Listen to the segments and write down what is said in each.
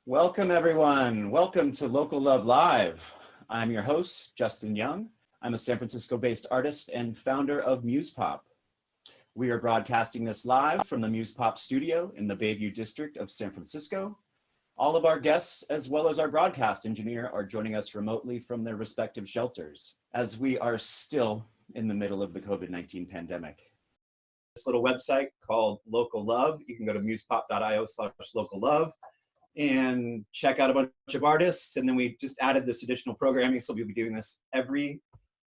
Welcome, everyone. Welcome to Local Love Live. I'm your host, Justin Young. I'm a San Francisco-based artist and founder of Musepop. We are broadcasting this live from the Musepop studio in the Bayview district of San Francisco. All of our guests, as well as our broadcast engineer, are joining us remotely from their respective shelters, as we are still in the middle of the COVID-19 pandemic. This little website called Local Love, you can go to musepop.io/locallove and check out a bunch of artists. And then we just added this additional programming, so we'll be doing this every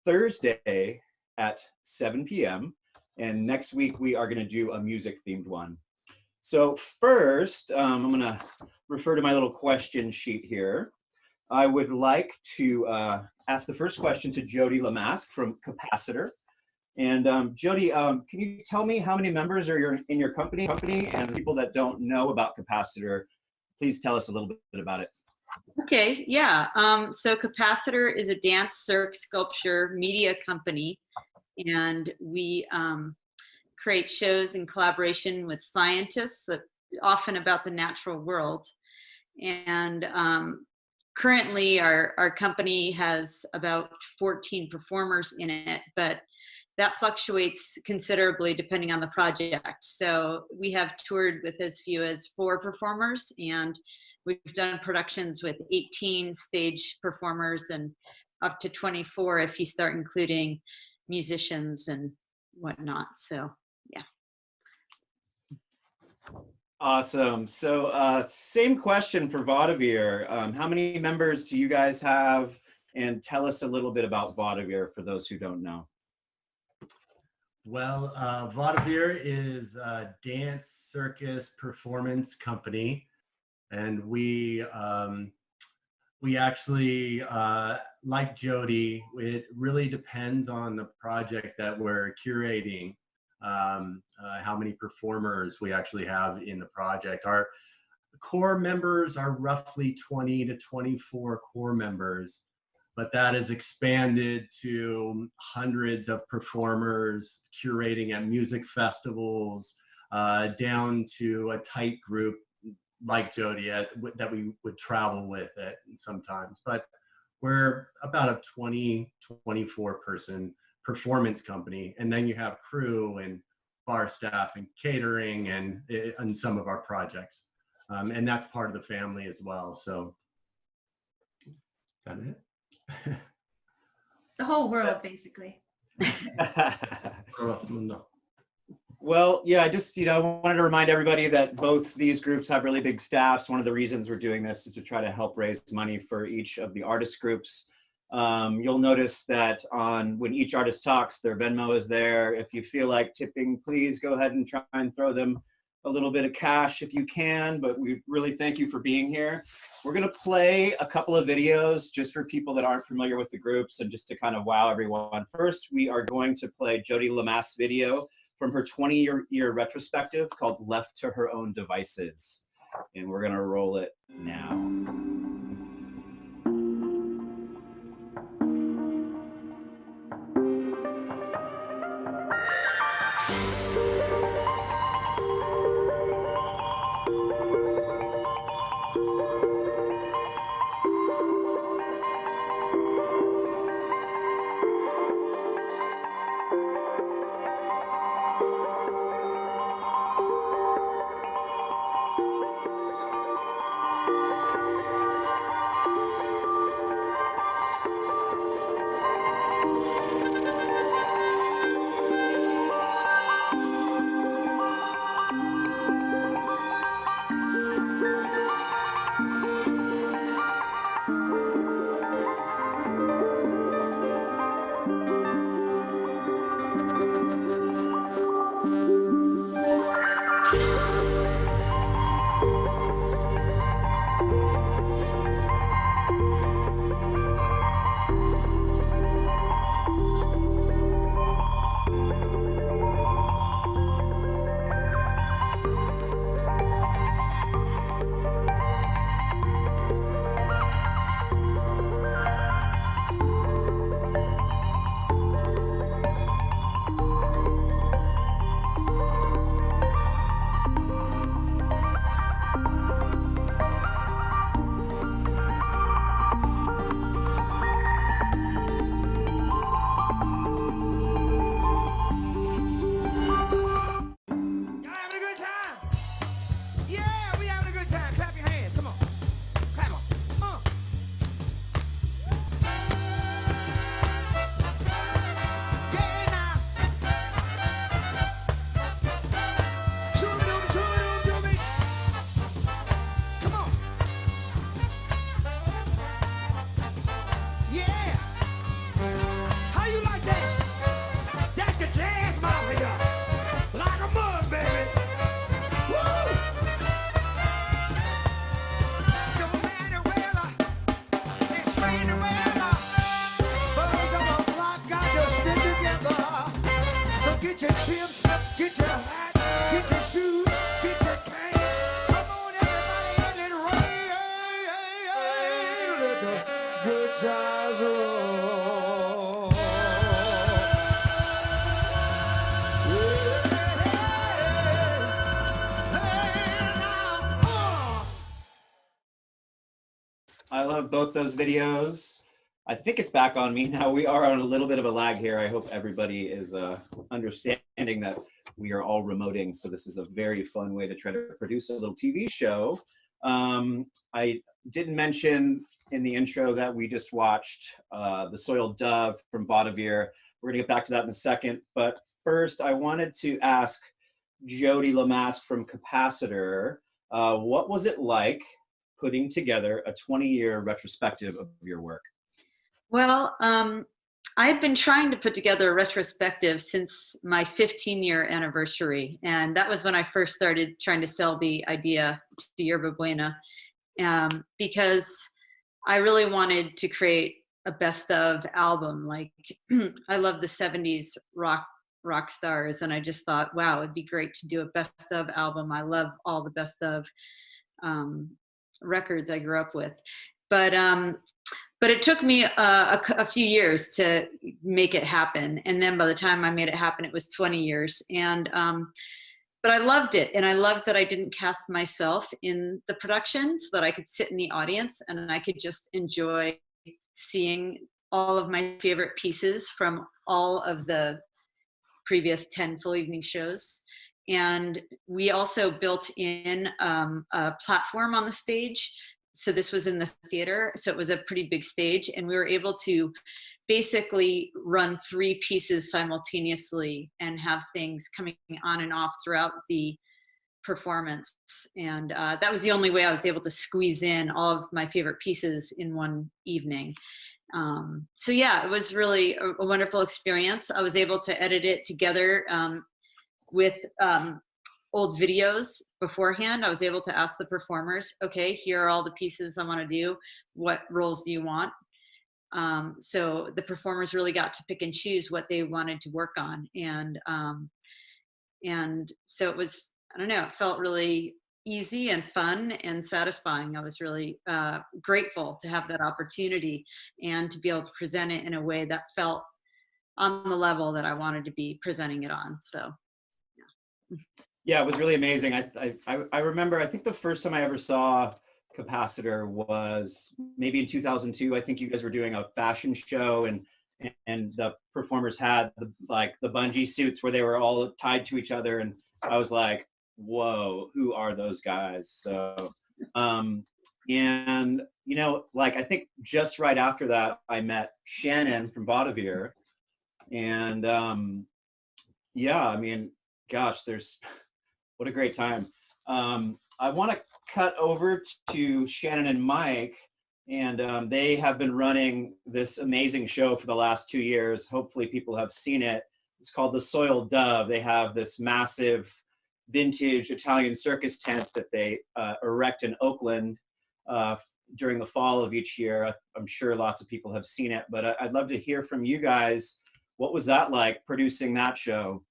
Thursday at 7 p.m. And next week we are going to do a music themed one. So first, I'm going to refer to my little question sheet here. I would like to ask the first question to Jodi Lomask from Capacitor. And Jodi, can you tell me how many members are in your company? And people that don't know about Capacitor, please tell us a little bit about it. Okay, yeah. So Capacitor is a dance, cirque, sculpture, media company, and we create shows in collaboration with scientists, often about the natural world. And currently, our company has about 14 performers in it, but that fluctuates considerably depending on the project. So we have toured with as few as 4 performers, and we've done productions with 18 stage performers and up to 24 if you start including musicians and whatnot. So, yeah. Awesome. So same question for Vaud de Vire. How many members do you guys have? And tell us a little bit about Vaud de Vire for those who don't know. Well, Vaud de Vire is a dance circus performance company, and we actually, like Jodi, it really depends on the project that we're curating, how many performers we actually have in the project. Our core members are roughly 20 to 24 core members, but that is expanded to hundreds of performers curating at music festivals, down to a tight group like Jodi that we would travel with it sometimes. But we're about a 20, 24 person performance company. And then you have crew and bar staff and catering and some of our projects. And that's part of the family as well. So is that it? The whole world, basically. Well, yeah, I just, wanted to remind everybody that both these groups have really big staffs. One of the reasons we're doing this is to try to help raise money for each of the artist groups. You'll notice that when each artist talks, their Venmo is there. If you feel like tipping, please go ahead and try and throw them a little bit of cash if you can, but we really thank you for being here. We're gonna play a couple of videos just for people that aren't familiar with the groups and just to kind of wow everyone. First, we are going to play Jodi Lomask's video from her 20-year retrospective called Left to Her Own Devices. And we're gonna roll it now. Yeah, we having a good time. Clap your hands. Come on. Clap 'em. Yeah, now. Shoot me. Come on. Yeah. How you like that? That's the jazz mafia. Like a mug, baby. Woo! No matter where it's raining weather, birds of the flock got to stick together. So get your chips, get your hat, get your shoes, get your cane. Come on, everybody, in it rain. Let the good times roll. I love both those videos. I think it's back on me now. We are on a little bit of a lag here. I hope everybody is understanding that we are all remoting. So this is a very fun way to try to produce a little TV show. I didn't mention in the intro that we just watched The Soiled Dove from Vaud de Vire. We're gonna get back to that in a second. But first, I wanted to ask Jodi Lomask from Capacitor, what was it like putting together a 20-year retrospective of your work? Well, I've been trying to put together a retrospective since my 15-year anniversary. And that was when I first started trying to sell the idea to Yerba Buena, because I really wanted to create a best of album. Like, I love the 70s rock stars. And I just thought, wow, it'd be great to do a best of album. I love all the best of records I grew up with. But it took me a few years to make it happen. And then by the time I made it happen, it was 20 years. And but I loved it. And I loved that I didn't cast myself in the production, so that I could sit in the audience and I could just enjoy seeing all of my favorite pieces from all of the previous 10 full evening shows. And we also built in a platform on the stage. So this was in the theater. So it was a pretty big stage. And we were able to basically run 3 pieces simultaneously and have things coming on and off throughout the performance. And that was the only way I was able to squeeze in all of my favorite pieces in one evening. So yeah, it was really a wonderful experience. I was able to edit it together with old videos beforehand. I was able to ask the performers, okay, here are all the pieces I want to do. What roles do you want? So the performers really got to pick and choose what they wanted to work on. And so it was, I don't know, it felt really easy and fun and satisfying. I was really grateful to have that opportunity and to be able to present it in a way that felt on the level that I wanted to be presenting it on. So Yeah, it was really amazing. I remember, I think the first time I ever saw Capacitor was maybe in 2002. I think you guys were doing a fashion show, and the performers had the bungee suits where they were all tied to each other, and I was like, whoa, who are those guys? So and you know, like, I think just right after that I met Shannon from Vaud de Vire, and yeah, I mean, gosh, what a great time. I want to cut over to Shannon and Mike, and they have been running this amazing show for the last 2 years. Hopefully people have seen it. It's called The Soiled Dove. They have this massive vintage Italian circus tent that they erect in Oakland during the fall of each year. I'm sure lots of people have seen it, but I'd love to hear from you guys. What was that like, producing that show?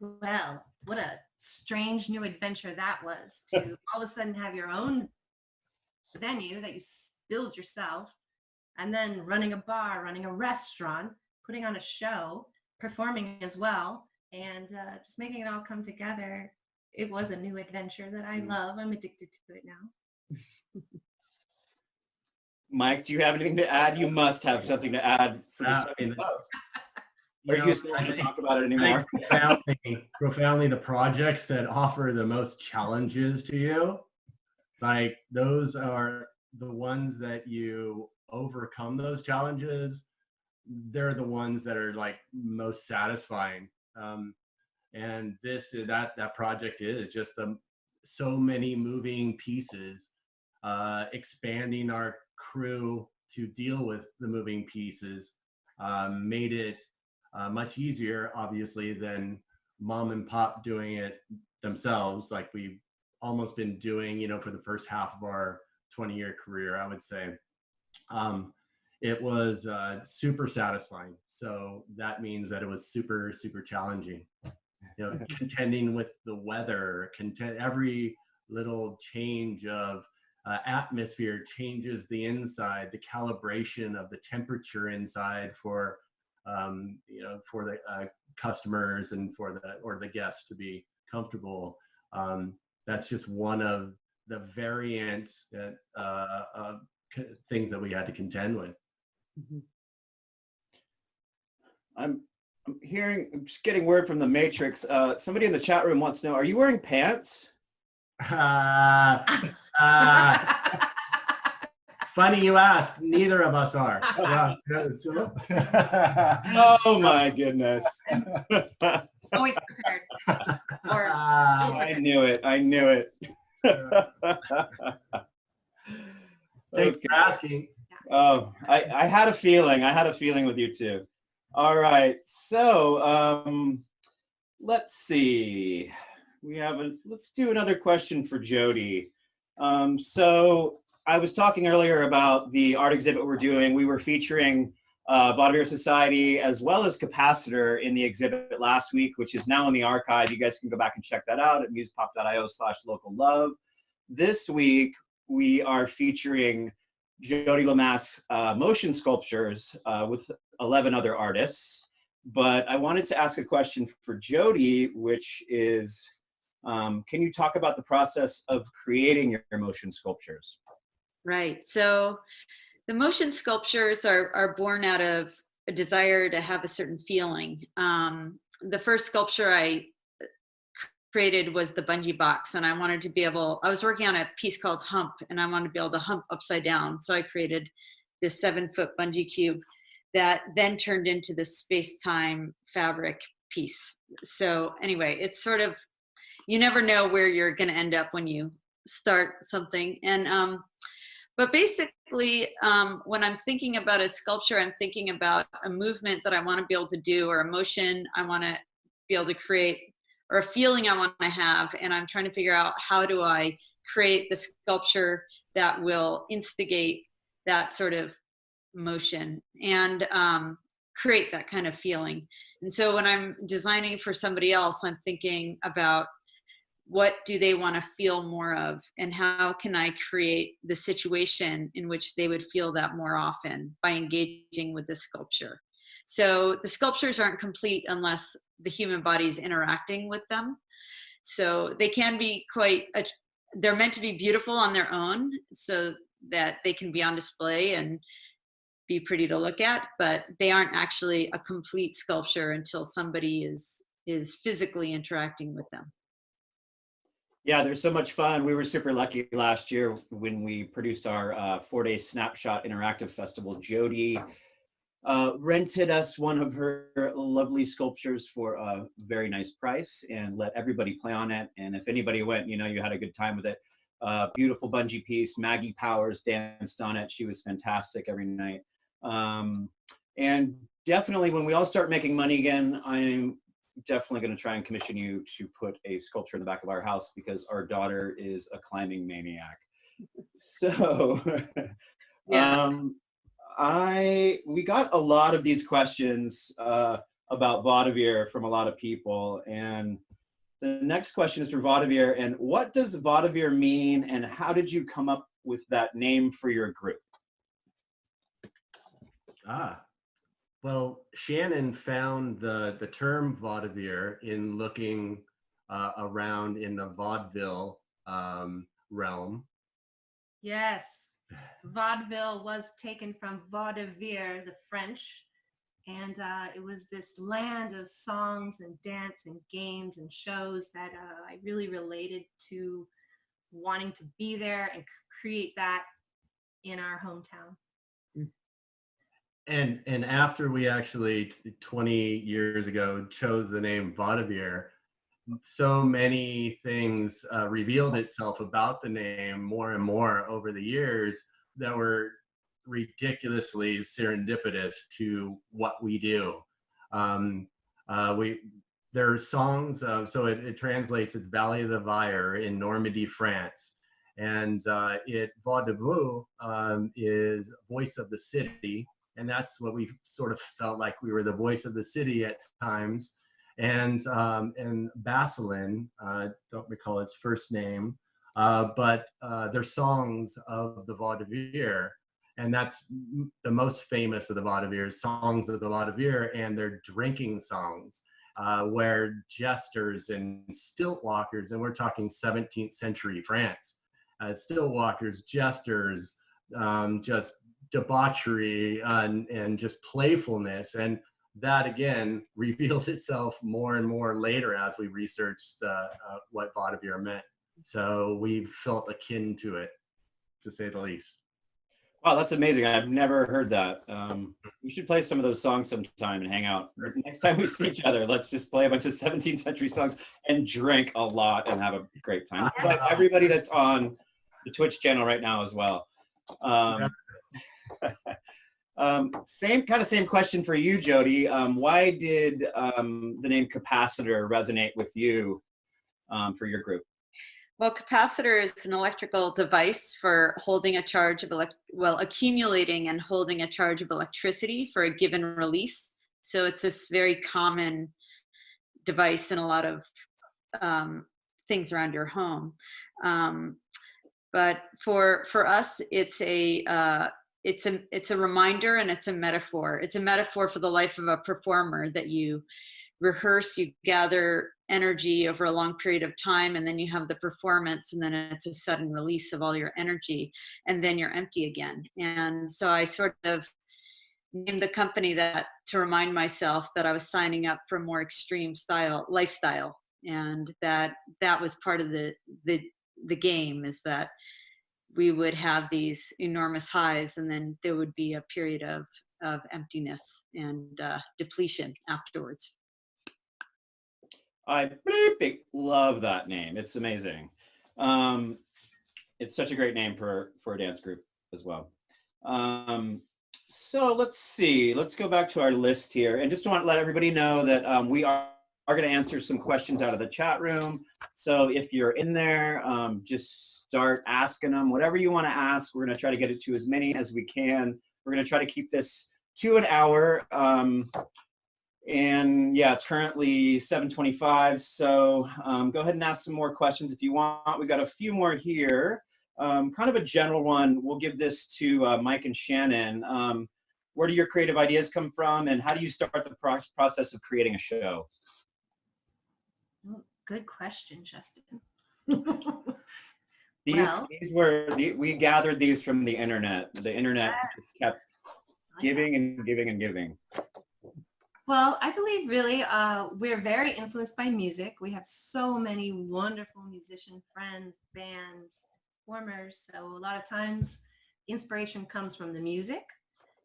Well, what a strange new adventure that was, to all of a sudden have your own venue that you build yourself, and then running a bar, running a restaurant, putting on a show, performing as well, and just making it all come together. It was a new adventure that I love. I'm addicted to it now. Mike, do you have anything to add? You must have something to add for this. Or you know, just don't want to talk about it anymore? I think profoundly, the projects that offer the most challenges to you, like those are the ones that you overcome those challenges. They're the ones that are like most satisfying. And that project is just so many moving pieces, expanding our crew to deal with the moving pieces, made it much easier, obviously, than mom and pop doing it themselves, like we've almost been doing, for the first half of our 20-year career, I would say. It was super satisfying. So that means that it was super, super challenging. Contending with the weather, every little change of atmosphere changes the inside, the calibration of the temperature inside for for the customers and for the guests to be comfortable. That's just one of the variant things that we had to contend with. I'm just getting word from the Matrix. Somebody in the chat room wants to know, are you wearing pants? Funny you ask. Neither of us are. Oh my goodness. Always prepared. Or I knew it. I knew it. Thanks for asking. Oh, I had a feeling. I had a feeling with you too. All right. So let's see. Let's do another question for Jodi. So I was talking earlier about the art exhibit we're doing. We were featuring Vaud de Vire Society as well as Capacitor in the exhibit last week, which is now in the archive. You guys can go back and check that out at musepop.io/localove. This week, we are featuring Jodi Lomask's motion sculptures with 11 other artists. But I wanted to ask a question for Jodi, which is, can you talk about the process of creating your motion sculptures? Right. So the motion sculptures are born out of a desire to have a certain feeling. The first sculpture I created was the bungee box, and I wanted to be able, I was working on a piece called Hump, and I wanted to be able to hump upside down. So I created this 7-foot bungee cube that then turned into this space-time fabric piece. So anyway, it's sort of, you never know where you're going to end up when you start something. And but basically, when I'm thinking about a sculpture, I'm thinking about a movement that I want to be able to do, or a motion I want to be able to create, or a feeling I want to have. And I'm trying to figure out, how do I create the sculpture that will instigate that sort of motion and create that kind of feeling. And so when I'm designing for somebody else, I'm thinking about, what do they want to feel more of, and how can I create the situation in which they would feel that more often by engaging with the sculpture. So the sculptures aren't complete unless the human body is interacting with them. So they can be they're meant to be beautiful on their own so that they can be on display and be pretty to look at, but they aren't actually a complete sculpture until somebody is physically interacting with them. Yeah, they're so much fun. We were super lucky last year when we produced our 4-day snapshot interactive festival. Jodi rented us one of her lovely sculptures for a very nice price and let everybody play on it. And if anybody went, you had a good time with it. Beautiful bungee piece. Maggie Powers danced on it. She was fantastic every night. And definitely when we all start making money again, I'm definitely going to try and commission you to put a sculpture in the back of our house, because our daughter is a climbing maniac. So Yeah. We got a lot of these questions about Vaud de Vire from a lot of people, and the next question is for Vaud de Vire. And what does Vaud de Vire mean, and how did you come up with that name for your group? Well, Shannon found the term Vaud de Vire in looking around in the vaudeville realm. Yes, vaudeville was taken from Vaud de Vire, the French, And it was this land of songs and dance and games and shows that I really related to, wanting to be there and create that in our hometown. And after we actually 20 years ago chose the name Vaud de Vire, so many things revealed itself about the name more and more over the years that were ridiculously serendipitous to what we do. There are songs, so it translates, it's Valley of the Vire in Normandy, France. And Vaud de Vire is voice of the city. And that's what we sort of felt like, we were the voice of the city at times. And Baselin, don't recall his first name, but they're songs of the Vaud de Vire. And that's the most famous of the Vaud de Vire, songs of the Vaud de Vire, and they're drinking songs where jesters and stilt walkers, and we're talking 17th century France, stilt walkers, jesters, just debauchery and just playfulness. And that again revealed itself more and more later as we researched what Vaud de Vire meant. So we felt akin to it, to say the least. Wow, that's amazing. I've never heard that. We should play some of those songs sometime and hang out. Next time we see each other, let's just play a bunch of 17th century songs and drink a lot and have a great time. Like everybody that's on the Twitch channel right now as well. Same question for you, Jodi. Why did the name Capacitor resonate with you for your group? Well, capacitor is an electrical device for holding a charge of accumulating and holding a charge of electricity for a given release. So it's this very common device in a lot of things around your home. But for us, it's a reminder and it's a metaphor. It's a metaphor for the life of a performer, that you rehearse, you gather energy over a long period of time, and then you have the performance, and then it's a sudden release of all your energy, and then you're empty again. And so I sort of named the company that to remind myself that I was signing up for a more extreme lifestyle, and that was part of the game, is that we would have these enormous highs, and then there would be a period of emptiness and depletion afterwards. I love that name. It's amazing. It's such a great name for a dance group as well. So let's see. Let's go back to our list here, and just want to let everybody know that we are going to answer some questions out of the chat room. So if you're in there, just start asking them whatever you want to ask. We're going to try to get it to as many as we can. We're going to try to keep this to an hour. And yeah, it's currently 7:25. So go ahead and ask some more questions if you want. We got a few more here. Kind of a general one. We'll give this to Mike and Shannon. Where do your creative ideas come from, and how do you start the process of creating a show? Good question, Justin. We gathered these from the internet. The internet just kept giving and giving and giving. Well, I believe really we're very influenced by music. We have so many wonderful musician friends, bands, performers. So a lot of times inspiration comes from the music.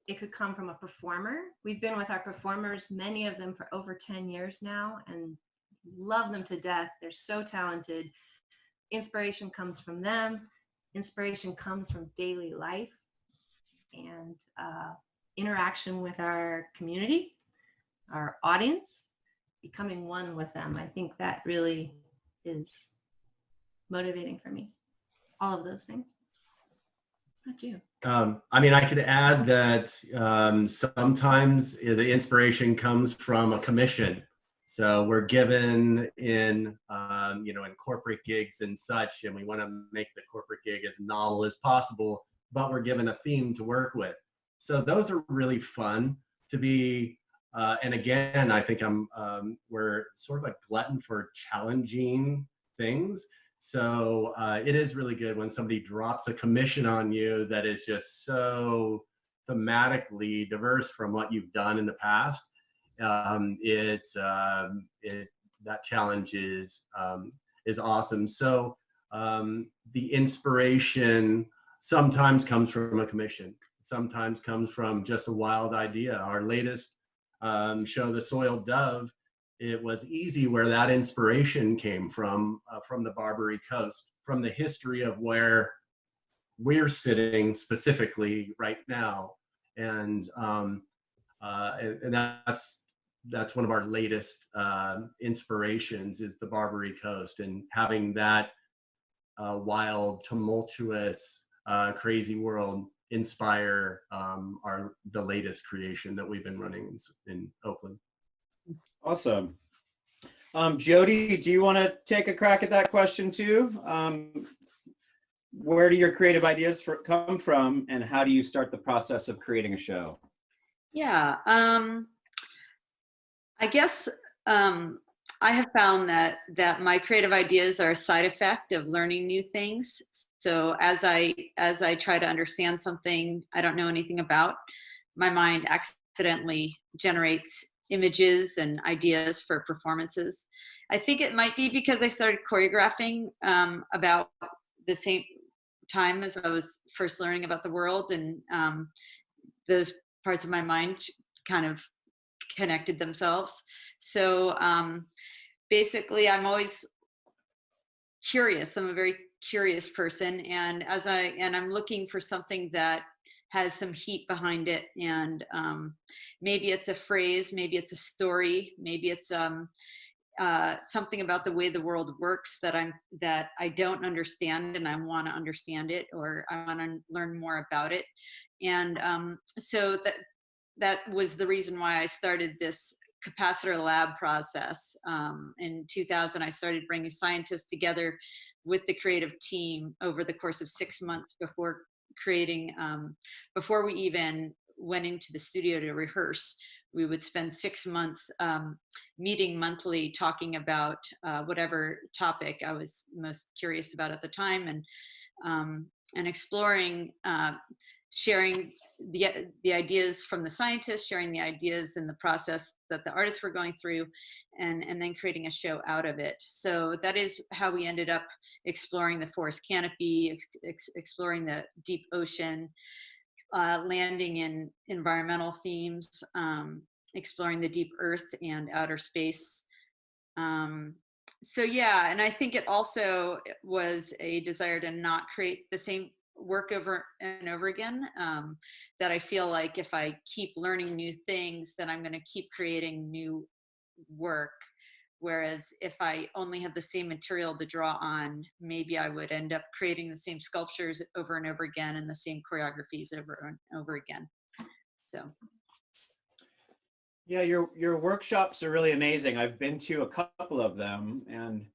It could come from a performer. We've been with our performers, many of them for over 10 years now, and love them to death. They're so talented. Inspiration comes from them. Inspiration comes from daily life and interaction with our community, our audience, becoming one with them. I think that really is motivating for me. All of those things. How about you? I mean, I could add that sometimes the inspiration comes from a commission. So we're given in, in corporate gigs and such, and we want to make the corporate gig as novel as possible, but we're given a theme to work with. So those are really fun to be. And again, I think we're sort of a glutton for challenging things. So it is really good when somebody drops a commission on you that is just so thematically diverse from what you've done in the past, that challenge is awesome. So the inspiration sometimes comes from a commission, sometimes comes from just a wild idea. Our latest show, The Soiled Dove, it was easy where that inspiration came from the Barbary Coast, from the history of where we're sitting specifically right now. And that's one of our latest inspirations, is the Barbary Coast, and having that wild, tumultuous, crazy world inspire the latest creation that we've been running in Oakland. Awesome. Jodi, do you want to take a crack at that question too? Where do your creative ideas come from, and how do you start the process of creating a show? Yeah, I guess I have found that my creative ideas are a side effect of learning new things. So as I try to understand something I don't know anything about, my mind accidentally generates images and ideas for performances. I think it might be because I started choreographing about the same time as I was first learning about the world, and those parts of my mind kind of connected themselves. So basically, I'm always curious. I'm a very curious person, and I'm looking for something that has some heat behind it, and maybe it's a phrase, maybe it's a story, maybe it's something about the way the world works that I don't understand, and I want to understand it, or I want to learn more about it. And so that was the reason why I started this capacitor lab process. In 2000, I started bringing scientists together with the creative team over the course of 6 months before creating, before we even went into the studio to rehearse. We would spend 6 months meeting monthly, talking about whatever topic I was most curious about at the time, and exploring, sharing the ideas from the scientists, sharing the ideas in the process that the artists were going through, and then creating a show out of it. So that is how we ended up exploring the forest canopy, exploring the deep ocean, landing in environmental themes, exploring the deep earth and outer space. So yeah, and I think it also was a desire to not create the same work over and over again, that I feel like if I keep learning new things, then I'm going to keep creating new work. Whereas if I only have the same material to draw on, maybe I would end up creating the same sculptures over and over again, and the same choreographies over and over again. So. Yeah, your workshops are really amazing. I've been to a couple of them, and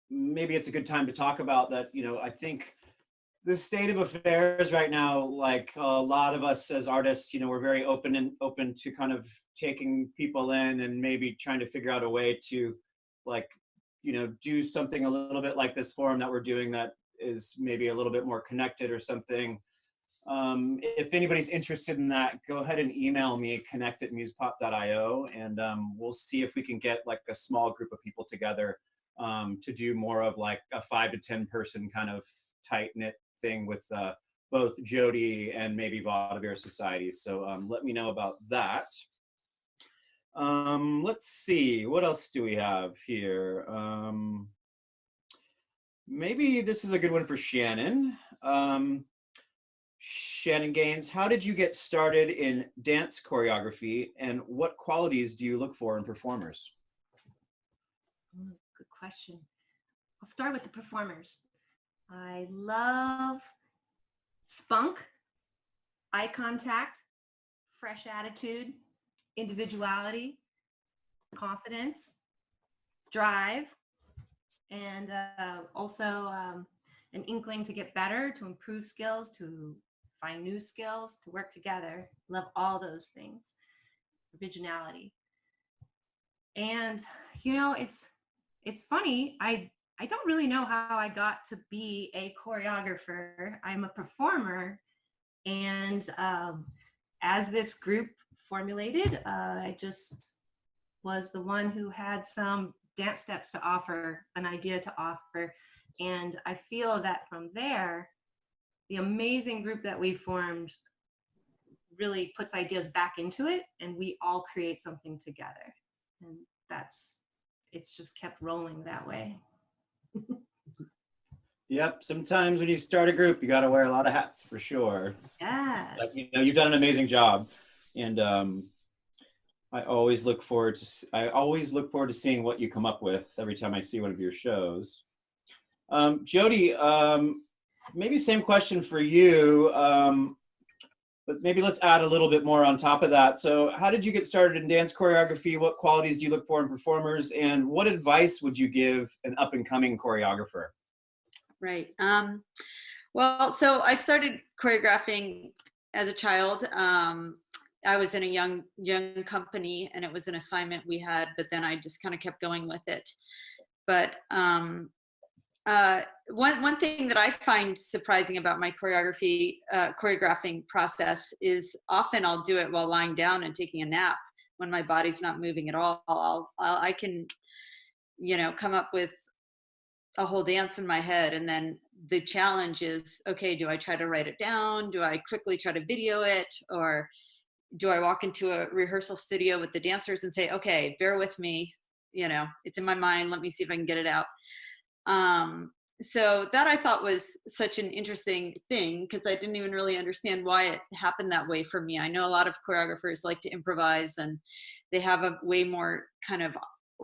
maybe it's a good time to talk about that. I think the state of affairs right now, like a lot of us as artists, we're very open to kind of taking people in and maybe trying to figure out a way to, like, do something a little bit like this forum that we're doing that is maybe a little bit more connected or something. If anybody's interested in that, go ahead and email me, connect@musepop.io, and we'll see if we can get like a small group of people together to do more of like a 5 to 10 person kind of tight knit thing with both Jodi and maybe Vaud de Vire Society. So let me know about that. Let's see, what else do we have here? Maybe this is a good one for Shannon. Shannon Gaines, how did you get started in dance choreography, and what qualities do you look for in performers? Good question. I'll start with the performers. I love spunk, eye contact, fresh attitude, individuality, confidence, drive, and also an inkling to get better, to improve skills, to find new skills, to work together. Love all those things. Originality. And it's funny, I don't really know how I got to be a choreographer. I'm a performer, And as this group formulated, I just was the one who had some dance steps to offer, an idea to offer. And I feel that from there, the amazing group that we formed really puts ideas back into it, and we all create something together. And it's just kept rolling that way. Yep. Sometimes when you start a group, you got to wear a lot of hats for sure. Yes. But, you know, you've done an amazing job, and I always look forward to seeing what you come up with every time I see one of your shows. Jodi, maybe same question for you, but maybe let's add a little bit more on top of that. So how did you get started in dance choreography? What qualities do you look for in performers? And what advice would you give an up-and-coming choreographer? Right. Well, so I started choreographing as a child. I was in a young company, and it was an assignment we had, but then I just kind of kept going with it. But one thing that I find surprising about my choreographing process is often I'll do it while lying down and taking a nap when my body's not moving at all. I can, you know, come up with a whole dance in my head, and then the challenge is, okay, do I try to write it down? Do I quickly try to video it? Or do I walk into a rehearsal studio with the dancers and say, okay, bear with me, you know, it's in my mind, let me see if I can get it out. So that I thought was such an interesting thing, because I didn't even really understand why it happened that way for me. I know a lot of choreographers like to improvise, and they have a way more kind of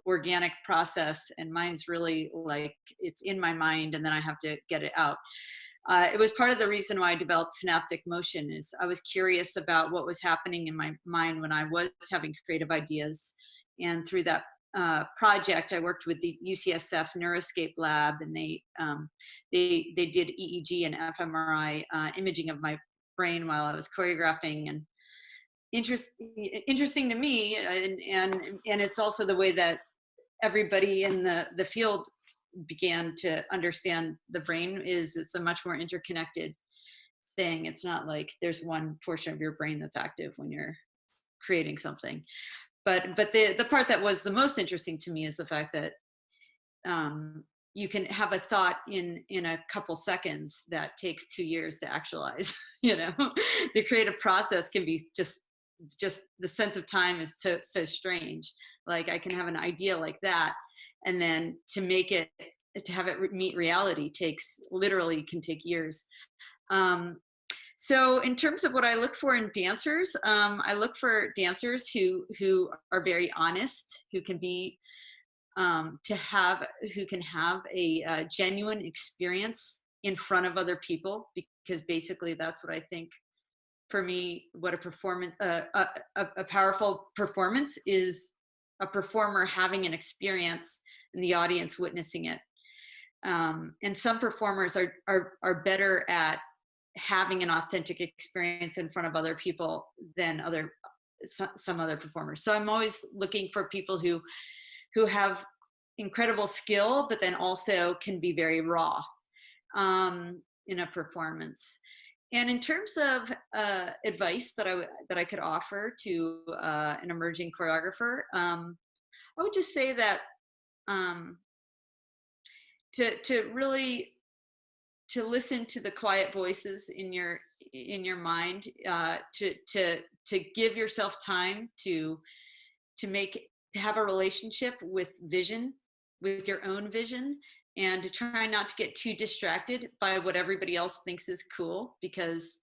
organic process, and mine's really like it's in my mind and then I have to get it out. It was part of the reason why I developed synaptic motion. Is I was curious about what was happening in my mind when I was having creative ideas, and through that project I worked with the UCSF Neuroscape Lab, and they did EEG and fMRI imaging of my brain while I was choreographing. And interesting to me, and it's also the way that everybody in the field began to understand the brain. Is it's a much more interconnected thing. It's not like there's one portion of your brain that's active when you're creating something. But the part that was the most interesting to me is the fact that you can have a thought in a couple seconds that takes 2 years to actualize. You know, the creative process can be just the sense of time is so strange. Like I can have an idea like that, and then to have it meet reality can take years. So in terms of what I look for in dancers, I look for dancers who are very honest, who can be who can have a genuine experience in front of other people, because basically that's what I think. For me, what a performance, a powerful performance is a performer having an experience and the audience witnessing it. And some performers are better at having an authentic experience in front of other people than some other performers. So I'm always looking for people who have incredible skill, but then also can be very raw in a performance. And in terms of advice that I could offer to an emerging choreographer, I would just say that to really listen to the quiet voices in your mind, to give yourself time to have a relationship with your own vision, and to try not to get too distracted by what everybody else thinks is cool, because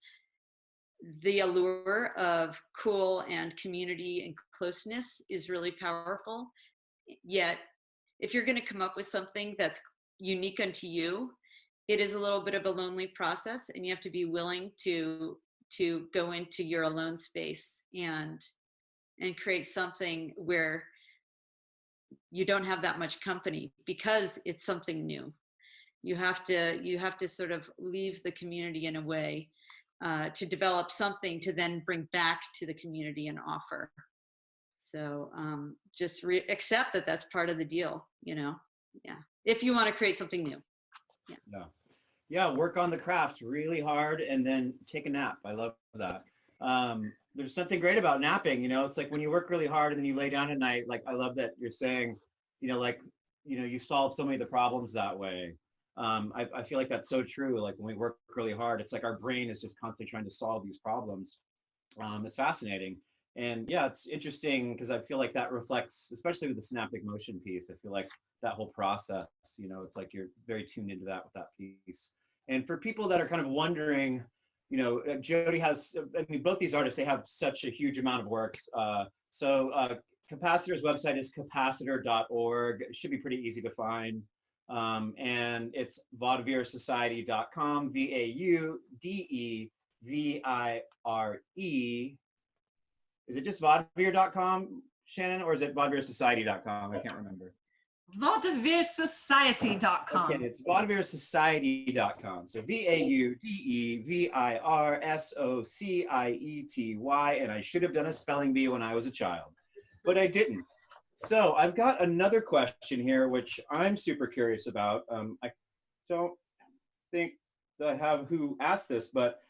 the allure of cool and community and closeness is really powerful. Yet, if you're going to come up with something that's unique unto you, it is a little bit of a lonely process, and you have to be willing to go into your alone space and create something where you don't have that much company, because it's something new. You have to sort of leave the community in a way to develop something to then bring back to the community and offer. So just accept that that's part of the deal, you know. Yeah, if you want to create something new. Yeah. Yeah, work on the craft really hard and then take a nap. I love that. There's something great about napping, you know, it's like when you work really hard and then you lay down at night, like I love that you're saying, you know, like, you know, you solve so many of the problems that way. I feel like that's so true. Like when we work really hard, it's like our brain is just constantly trying to solve these problems. It's fascinating. And yeah, it's interesting because I feel like that reflects, especially with the synaptic motion piece, I feel like that whole process, you know, it's like you're very tuned into that with that piece. And for people that are kind of wondering, you know, Jodi has, I mean, both these artists, they have such a huge amount of works. Capacitor's website is capacitor.org. It should be pretty easy to find. And it's vaudeviresociety.com, VAUDEVIRE. Is it just vaudevire.com, Shannon, or is it vaudeviresociety.com? I can't remember. Vaudeviresociety.com. Okay, it's vaudeviresociety.com. So VAUDEVIRSOCIETY, and I should have done a spelling bee when I was a child, but I didn't. So I've got another question here, which I'm super curious about. I don't think that I have who asked this, but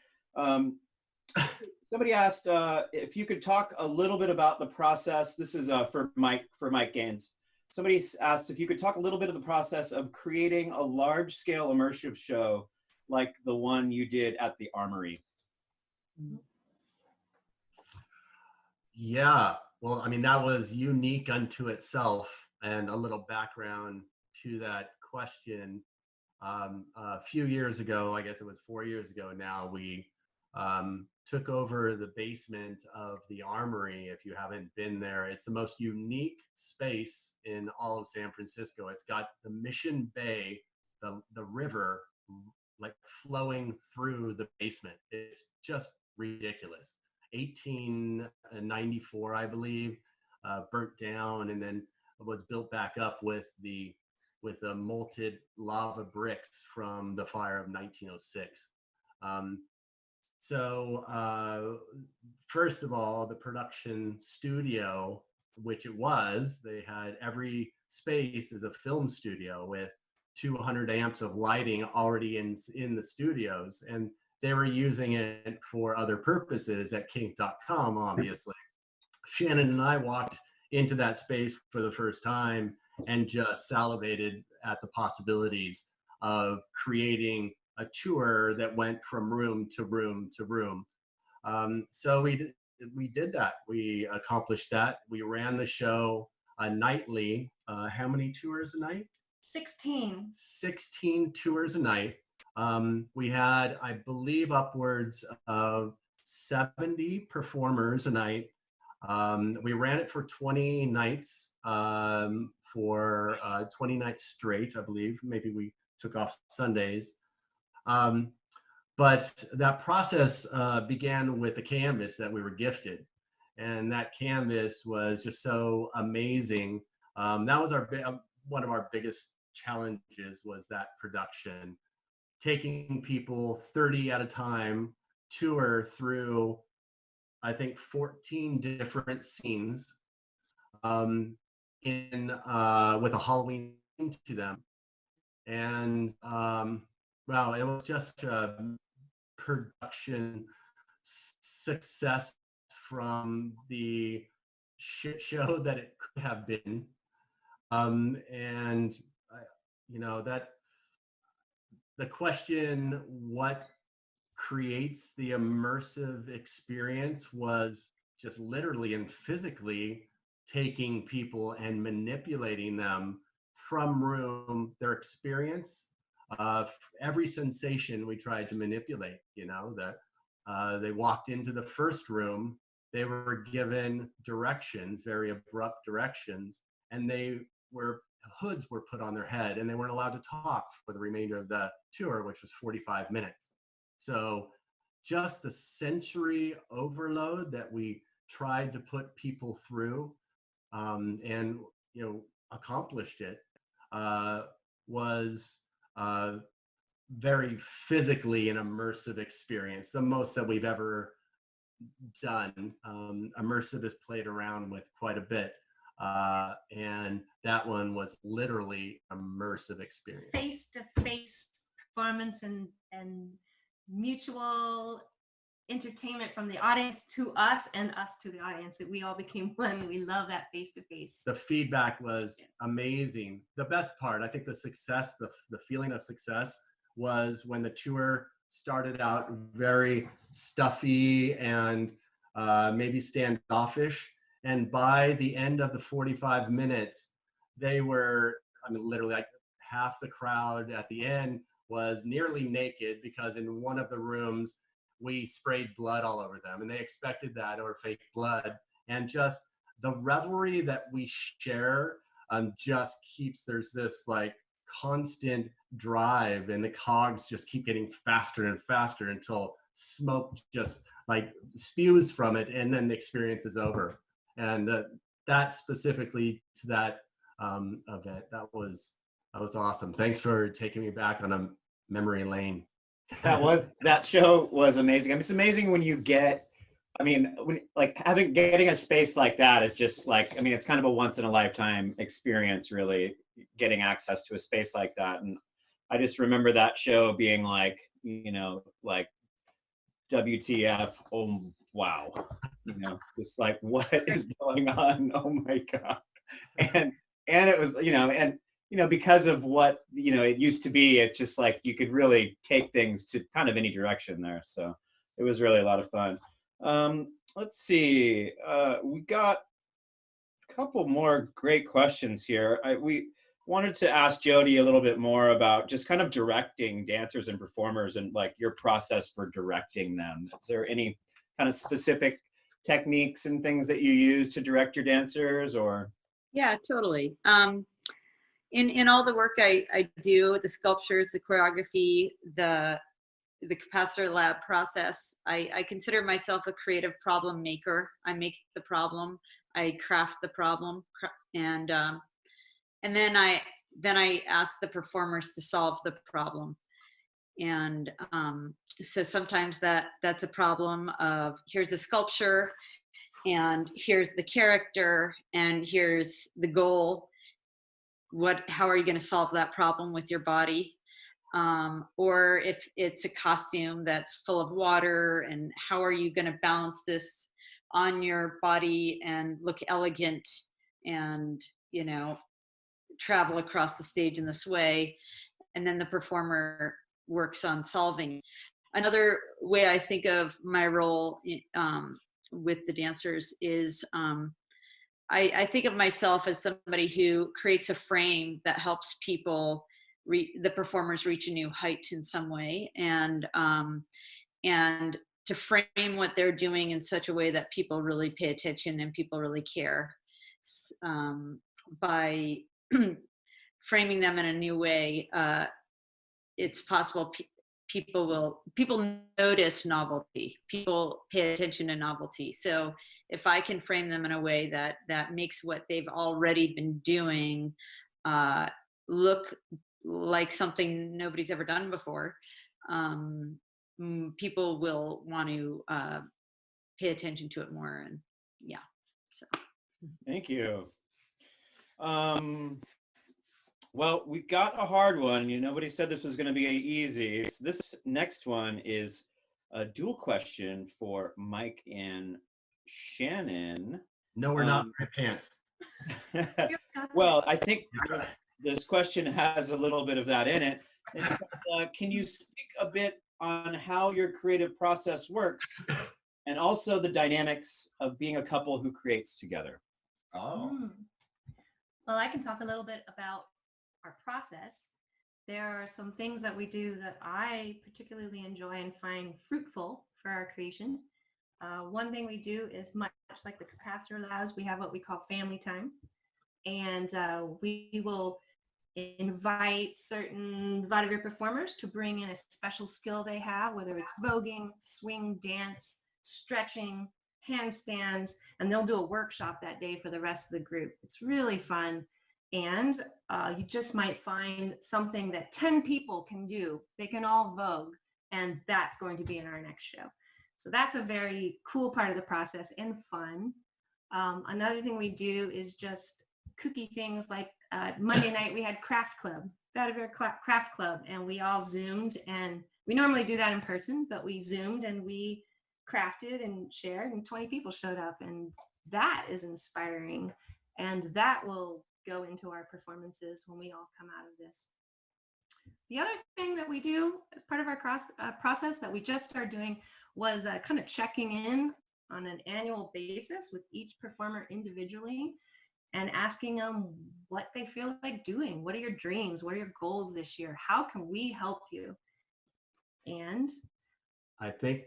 somebody asked if you could talk a little bit about the process. This is for Mike Gaines. Somebody asked if you could talk a little bit of the process of creating a large-scale immersive show like the one you did at the Armory. Yeah, well, I mean, that was unique unto itself. And a little background to that question. A few years ago, I guess it was 4 years ago now, we took over the basement of the Armory. If you haven't been there, it's the most unique space in all of San Francisco. It's got the Mission Bay, the river, like flowing through the basement. It's just ridiculous. 1894, I believe, burnt down and then was built back up with the molten lava bricks from the fire of 1906. First of all, the production studio, which it was, they had every space is a film studio with 200 amps of lighting already in the studios, and they were using it for other purposes at kink.com, obviously. Shannon and I walked into that space for the first time and just salivated at the possibilities of creating a tour that went from room to room to room. So we did that. We accomplished that. We ran the show nightly. How many tours a night? 16. 16 tours a night. We had, I believe, upwards of 70 performers a night. We ran it for 20 nights, for 20 nights straight, I believe. Maybe we took off Sundays. But that process began with the canvas that we were gifted. And that canvas was just so amazing. That was one of our biggest challenges, was that production. Taking people 30 at a time, tour through, I think, 14 different scenes with a Halloween theme to them. And wow, it was just a production success from the shit show that it could have been. You know, that the question, what creates the immersive experience, was just literally and physically taking people and manipulating them from room, their experience, every sensation we tried to manipulate. You know, that they walked into the first room, they were given directions, very abrupt directions, and hoods were put on their head, and they weren't allowed to talk for the remainder of the tour, which was 45 minutes. So just the sensory overload that we tried to put people through, and, you know, accomplished it, was very physically an immersive experience, the most that we've ever done. Immersive is played around with quite a bit. And that one was literally immersive experience. Face-to-face performance and mutual entertainment from the audience to us and us to the audience. That we all became one. We love that face-to-face. The feedback was amazing. The best part, I think the success, the feeling of success was when the tour started out very stuffy and maybe standoffish. And by the end of the 45 minutes, they were, I mean, literally like half the crowd at the end was nearly naked because in one of the rooms, we sprayed blood all over them and they expected that, or fake blood. And just the revelry that we share just keeps, there's this like constant drive and the cogs just keep getting faster and faster until smoke just like spews from it and then the experience is over. And that specifically to that event, that was awesome. Thanks for taking me back on a memory lane. That show was amazing. I mean, it's amazing when you get, I mean, getting a space like that is just like, I mean, it's kind of a once in a lifetime experience, really, getting access to a space like that. And I just remember that show being like, you know, like WTF, oh wow, you know, it's like, what is going on? Oh my God. And it was, you know, because of what, you know, it used to be, it's just like you could really take things to kind of any direction there. So it was really a lot of fun. Let's see, we got a couple more great questions here. We wanted to ask Jodi a little bit more about just kind of directing dancers and performers and like your process for directing them. Is there any kind of specific techniques and things that you use to direct your dancers, or? Yeah, totally. In all the work I do, the sculptures, the choreography, the capacitor lab process, I consider myself a creative problem maker. I make the problem, I craft the problem, and then I ask the performers to solve the problem. And so sometimes that's a problem of, here's a sculpture, and here's the character, and here's the goal. How are you going to solve that problem with your body? Or if it's a costume that's full of water, and how are you going to balance this on your body and look elegant and, you know, travel across the stage in this way? And then the performer works on solving. Another way I think of my role with the dancers is I think of myself as somebody who creates a frame that helps people, the performers, reach a new height in some way, and to frame what they're doing in such a way that people really pay attention and people really care. By framing them in a new way, it's possible people notice novelty, people pay attention to novelty. So if I can frame them in a way that makes what they've already been doing look like something nobody's ever done before, people will want to pay attention to it more. And yeah, so. Thank you. Well, we got a hard one. Nobody said this was going to be easy. So this next one is a dual question for Mike and Shannon. No, we're not my pants. Well, I think this question has a little bit of that in it. Can you speak a bit on how your creative process works, and also the dynamics of being a couple who creates together? Oh. Well, I can talk a little bit about our process. There are some things that we do that I particularly enjoy and find fruitful for our creation. One thing we do is, much like the capacitor allows, we have what we call family time. And we will invite certain Vaud de Vire performers to bring in a special skill they have, whether it's voguing, swing, dance, stretching, handstands, and they'll do a workshop that day for the rest of the group. It's really fun. And you just might find something that 10 people can do. They can all vogue, and that's going to be in our next show. So that's a very cool part of the process and fun. Another thing we do is just kooky things like Monday night we had craft club. Vaud de Vire Craft Club, and we all Zoomed, and we normally do that in person, but we Zoomed and we crafted and shared, and 20 people showed up, and that is inspiring, and that will go into our performances when we all come out of this. The other thing that we do as part of our process that we just started doing was kind of checking in on an annual basis with each performer individually and asking them what they feel like doing. What are your dreams? What are your goals this year? How can we help you? And I think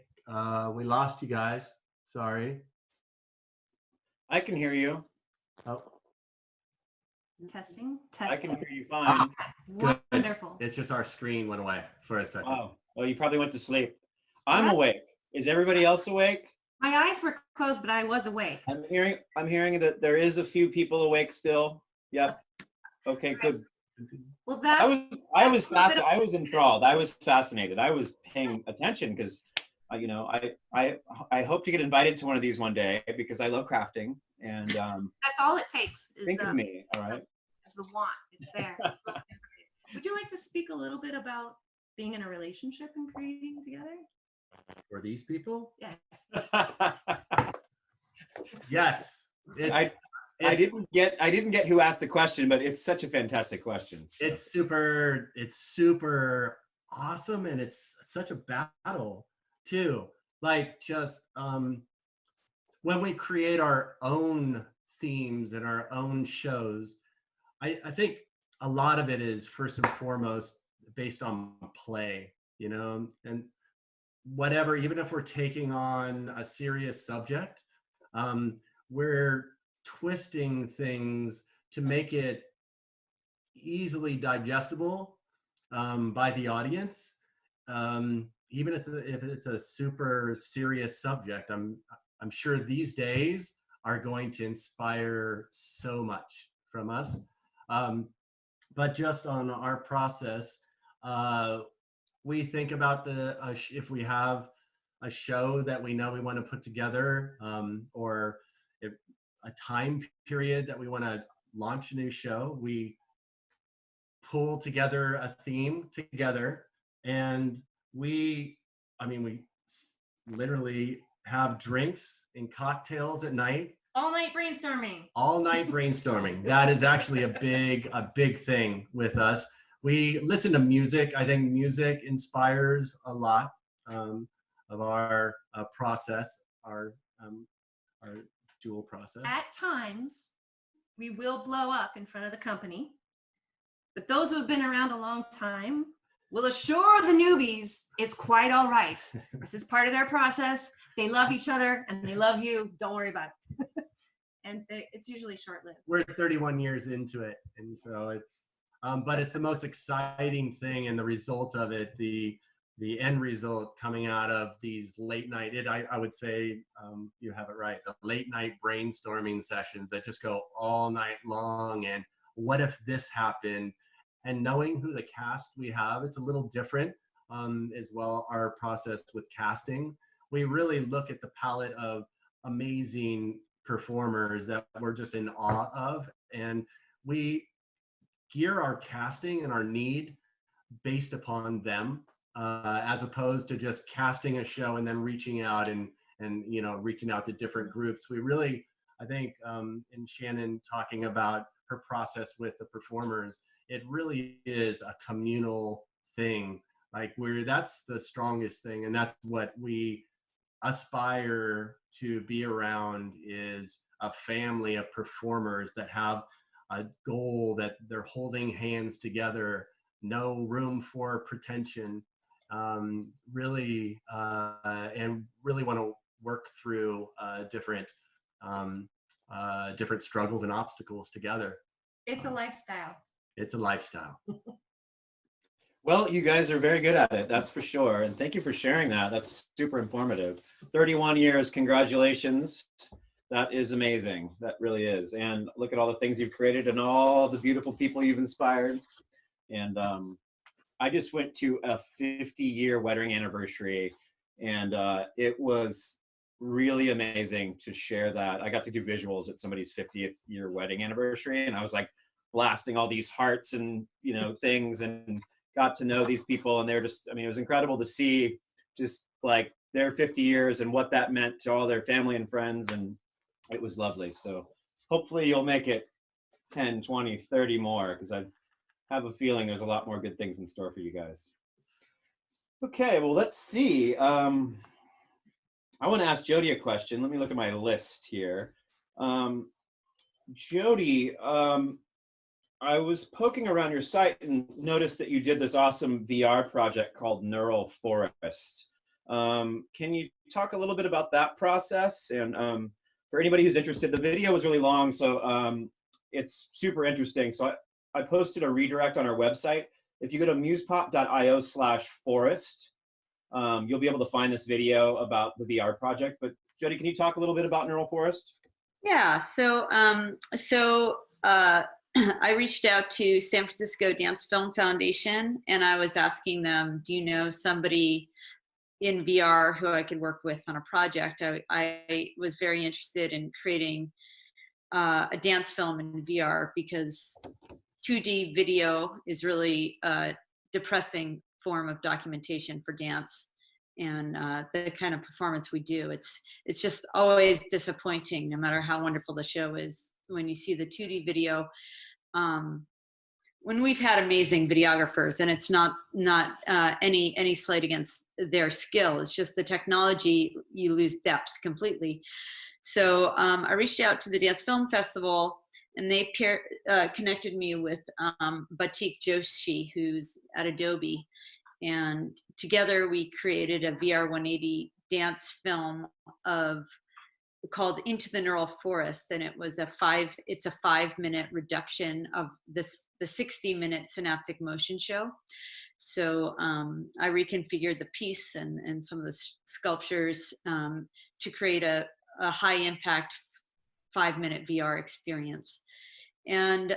we lost you guys. Sorry. I can hear you. Oh, testing. I can hear you fine. good. Wonderful. It's just our screen went away for a second. Wow. Well, you probably went to sleep. I'm What? awake. Is everybody else awake? My eyes were closed, but I was awake. I'm hearing that there is a few people awake still. Yep. Okay, good. Well, I was enthralled. I was fascinated. I was paying attention because I hope to get invited to one of these one day because I love crafting and that's all it takes. Is, think of me. All right. Is the want. It's there. Would you like to speak a little bit about being in a relationship and creating together? For these people? Yes. Yes. I didn't get who asked the question, but it's such a fantastic question. So. It's super awesome, and it's such a battle too. Like just when we create our own themes and our own shows, I think a lot of it is first and foremost based on play, and whatever, even if we're taking on a serious subject, we're twisting things to make it easily digestible by the audience. Even if it's a super serious subject, I'm sure these days are going to inspire so much from us. But just on our process, we think about if we have a show that we know we want to put together, or if a time period that we want to launch a new show, we pull together a theme together, and we literally have drinks and cocktails at night. All night brainstorming. All night brainstorming. That is actually a big thing with us. We listen to music. I think music inspires a lot of our process, our dual process. At times, we will blow up in front of the company, but those who have been around a long time will assure the newbies it's quite all right. This is part of their process. They love each other and they love you. Don't worry about it. And it's usually short-lived. We're 31 years into it, and so it's but it's the most exciting thing, and the result of it, the end result coming out of these late night, I would say you have it right, the late night brainstorming sessions that just go all night long, and what if this happened, and knowing who the cast we have, it's a little different as well. Our process with casting, we really look at the palette of amazing performers that we're just in awe of, and we gear our casting and our need based upon them, as opposed to just casting a show and then reaching out and reaching out to different groups. We really, I think, in Shannon talking about her process with the performers, it really is a communal thing. Like that's the strongest thing, and that's what we aspire to be around, is a family of performers that have a goal, that they're holding hands together, no room for pretension, really and really want to work through different struggles and obstacles together. It's a lifestyle. It's a lifestyle. Well, you guys are very good at it, that's for sure. And thank you for sharing that. That's super informative. 31 years, congratulations. That is amazing. That really is. And look at all the things you've created and all the beautiful people you've inspired. And I just went to a 50-year wedding anniversary, and it was really amazing to share that. I got to do visuals at somebody's 50th year wedding anniversary, and I was like, blasting all these hearts and, you know, things, and got to know these people. And they're just, I mean, it was incredible to see just like their 50 years and what that meant to all their family and friends. And it was lovely. So hopefully you'll make it 10, 20, 30 more, because I have a feeling there's a lot more good things in store for you guys. Okay, well, let's see. I want to ask Jodi a question. Let me look at my list here. Jodi, I was poking around your site and noticed that you did this awesome VR project called Neural Forest. Can you talk a little bit about that process? And for anybody who's interested, the video was really long, so it's super interesting. So I posted a redirect on our website. If you go to musepop.io/forest, you'll be able to find this video about the VR project. But Jodi, can you talk a little bit about Neural Forest? Yeah, so I reached out to San Francisco Dance Film Foundation, and I was asking them, do you know somebody in VR who I could work with on a project? I was very interested in creating a dance film in VR, because 2D video is really a depressing form of documentation for dance. And the kind of performance we do, it's just always disappointing, no matter how wonderful the show is, when you see the 2D video. When we've had amazing videographers, and it's not any slight against their skill, it's just the technology, you lose depth completely. So I reached out to the Dance Film Festival, and they connected me with Batik Joshi, who's at Adobe. And together we created a VR 180 dance film called Into the Neural Forest. And it was it's a 5-minute reduction of the 60-minute synaptic motion show. So I reconfigured the piece and some of the sculptures to create a high impact 5-minute VR experience. And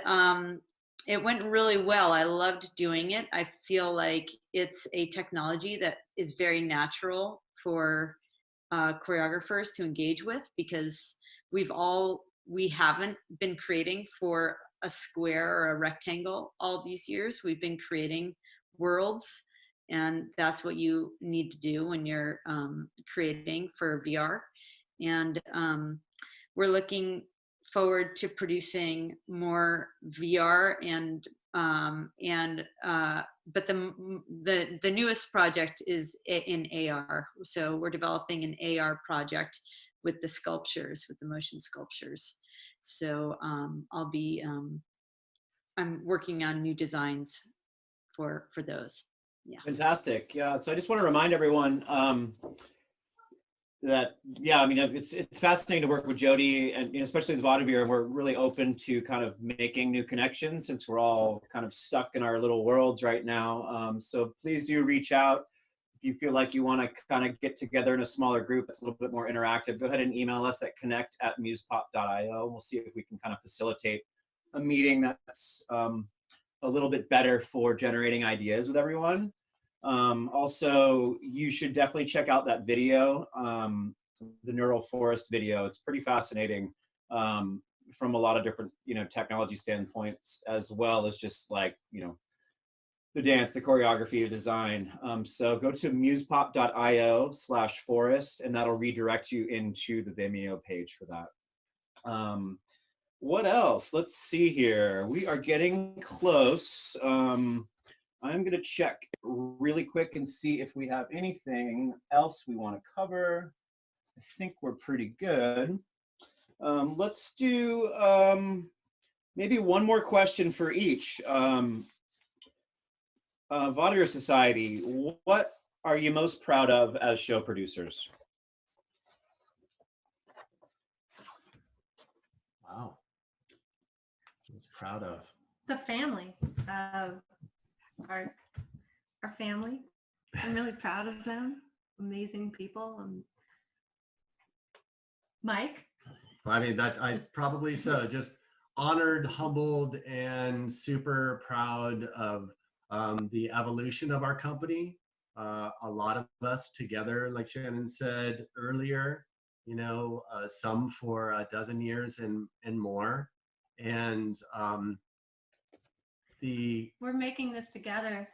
it went really well. I loved doing it. I feel like it's a technology that is very natural for choreographers to engage with, because we haven't been creating for a square or a rectangle all these years. We've been creating worlds, and that's what you need to do when you're creating for VR. And we're looking forward to producing more VR but the newest project is in AR. So we're developing an AR project with the sculptures, with the motion sculptures. So I'm working on new designs for those. Yeah. Fantastic. Yeah. So I just want to remind everyone that, yeah, I mean, it's fascinating to work with Jodi, and especially with Vaud de Vire. We're really open to kind of making new connections, since we're all kind of stuck in our little worlds right now. So please do reach out if you feel like you want to kind of get together in a smaller group that's a little bit more interactive. Go ahead and email us at connect@musepop.io. We'll see if we can kind of facilitate a meeting that's a little bit better for generating ideas with everyone. Also, you should definitely check out that video, the Neural Forest video. It's pretty fascinating from a lot of different, technology standpoints, as well as just like, the dance, the choreography, the design. So go to musepop.io/forest, and that'll redirect you into the Vimeo page for that. What else? Let's see here. We are getting close. I'm going to check really quick and see if we have anything else we want to cover. I think we're pretty good. Let's do maybe one more question for each. Vaud de Vire Society, what are you most proud of as show producers? Wow. I was proud of. The family. Our family. I'm really proud of them. Amazing people. Mike? I mean, I probably so. Just honored, humbled, and super proud of the evolution of our company. A lot of us together, like Shannon said earlier, some for a dozen years and more. And We're making this together.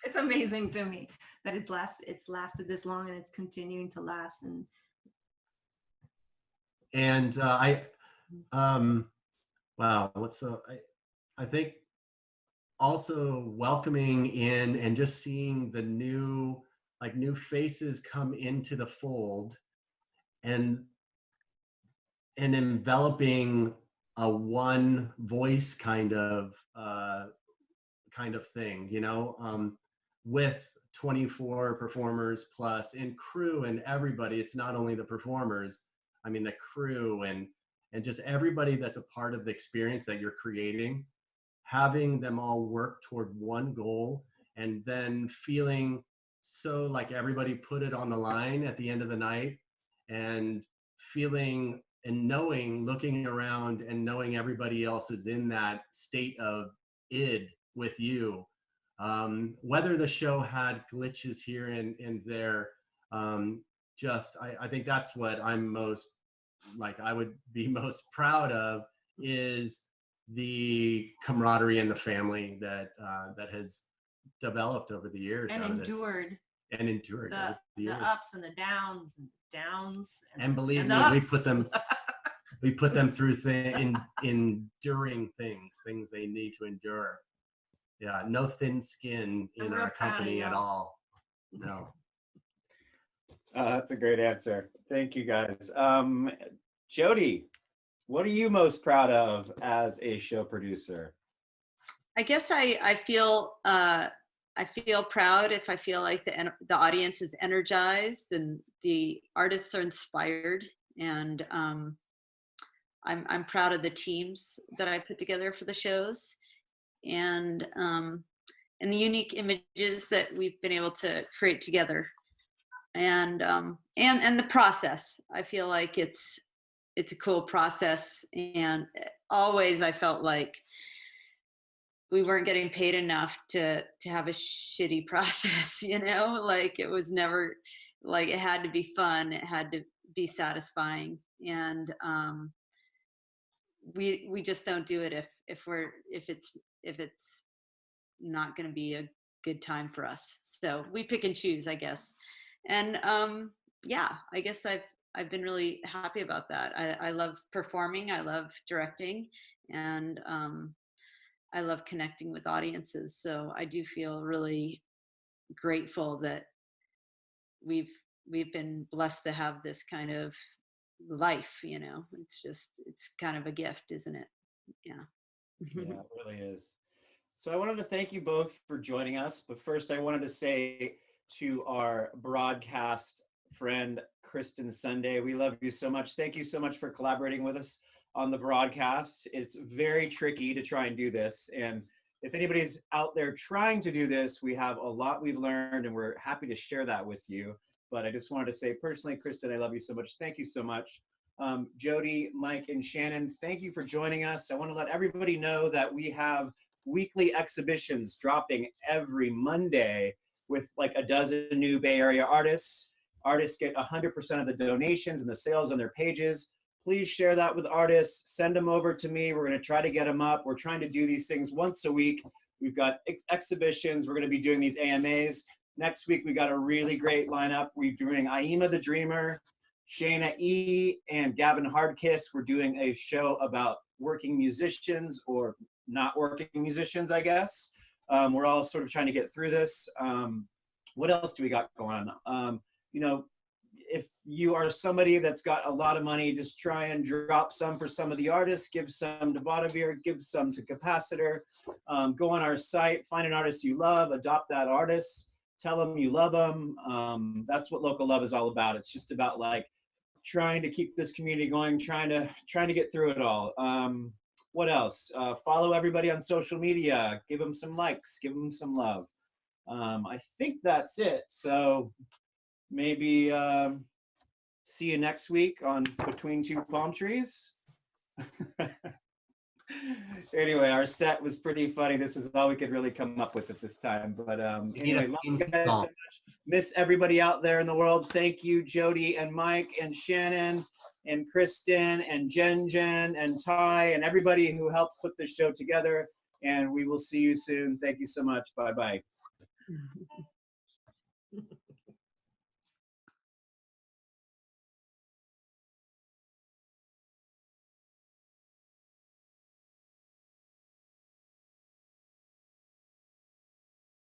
It's amazing to me that it's lasted this long and it's continuing to last. And wow, I think also welcoming in and just seeing the new faces come into the fold and enveloping a one voice kind of thing, you know, with 24 performers plus and crew and everybody. It's not only the performers, I mean the crew and just everybody that's a part of the experience that you're creating, having them all work toward one goal, and then feeling so like everybody put it on the line at the end of the night, and feeling and knowing, looking around and knowing everybody else is in that state of id with you. Whether the show had glitches here and there, I think that's what I'm most, like I would be most proud of, is the camaraderie and the family that has developed over the years. And endured. And endured over the years. The ups and the downs and downs. And believe me, we put them through enduring things they need to endure. Yeah, no thin skin in our company at all. No. That's a great answer. Thank you, guys. Jodi, what are you most proud of as a show producer? I guess I feel proud if I feel like the audience is energized and the artists are inspired, and I'm proud of the teams that I put together for the shows, and the unique images that we've been able to create together, and the process. I feel like it's a cool process, and always I felt like we weren't getting paid enough to have a shitty process, you know, like it was never, like it had to be fun, it had to be satisfying, and we just don't do it if it's not going to be a good time for us. So we pick and choose, I guess. And yeah, I guess I've been really happy about that. I love performing, I love directing, and I love connecting with audiences. So I do feel really grateful that we've been blessed to have this kind of life, you know. It's kind of a gift, isn't it? Yeah. Yeah, it really is. So I wanted to thank you both for joining us, but first I wanted to say to our broadcast friend, Kristen Sunday, we love you so much. Thank you so much for collaborating with us on the broadcast. It's very tricky to try and do this. And if anybody's out there trying to do this, we have a lot we've learned and we're happy to share that with you. But I just wanted to say personally, Kristen, I love you so much. Thank you so much. Jodi, Mike, and Shannon, thank you for joining us. I want to let everybody know that we have weekly exhibitions dropping every Monday with like a dozen new Bay Area artists. Artists get 100% of the donations and the sales on their pages. Please share that with artists. Send them over to me. We're going to try to get them up. We're trying to do these things once a week. We've got exhibitions. We're going to be doing these AMAs. Next week, we got a really great lineup. We're doing Aima the Dreamer, Shayna E, and Gavin Hardkiss. We're doing a show about working musicians or not working musicians, I guess. We're all sort of trying to get through this. What else do we got going on? You know, if you are somebody that's got a lot of money, just try and drop some for some of the artists, give some to Vaud de Vire, give some to Capacitor. Go on our site, find an artist you love, adopt that artist, tell them you love them. That's what Local Love is all about. It's just about like trying to keep this community going, trying to get through it all. What else? Follow everybody on social media, give them some likes, give them some love. I think that's it. So maybe see you next week on Between Two Palm Trees. Anyway, our set was pretty funny. This is all we could really come up with at this time. But anyway, love you guys so much. Miss everybody out there in the world. Thank you, Jodi and Mike and Shannon. and Kristen and Jen and Ty and everybody who helped put this show together. And we will see you soon. Thank you so much. Bye-bye.